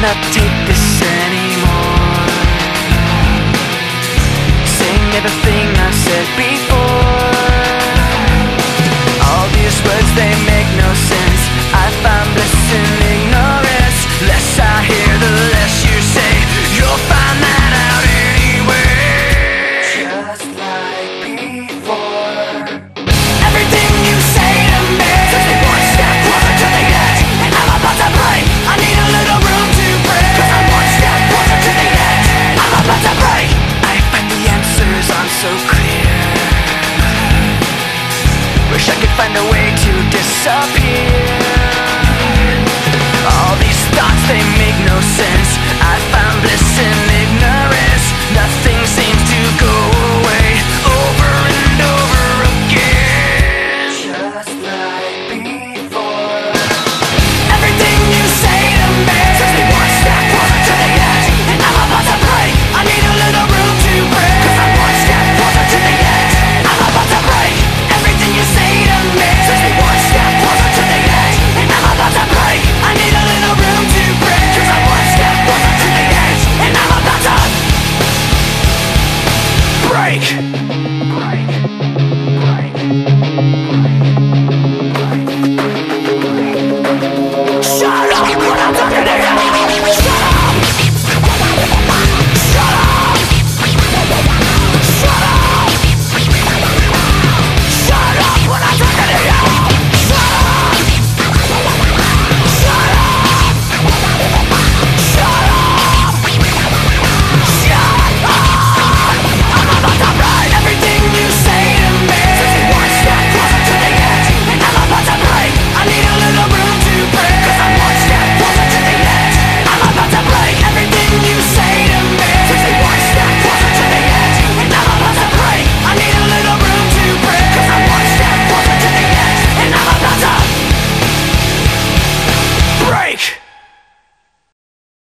cannot take this anymore. Saying everything I've said before. All these words, they make no sense. I find bliss in ignorance. Less I hear, the less you say. You'll find that out anyway. Just like before. Everything you say to me takes me one step closer to the edge, and I'm about to break. I need a little room to breathe, 'cause I'm one step closer to the edge. I'm about to break. I find the answers aren't so clear. Wish I could find a way to disappear. All these thoughts, they make no sense.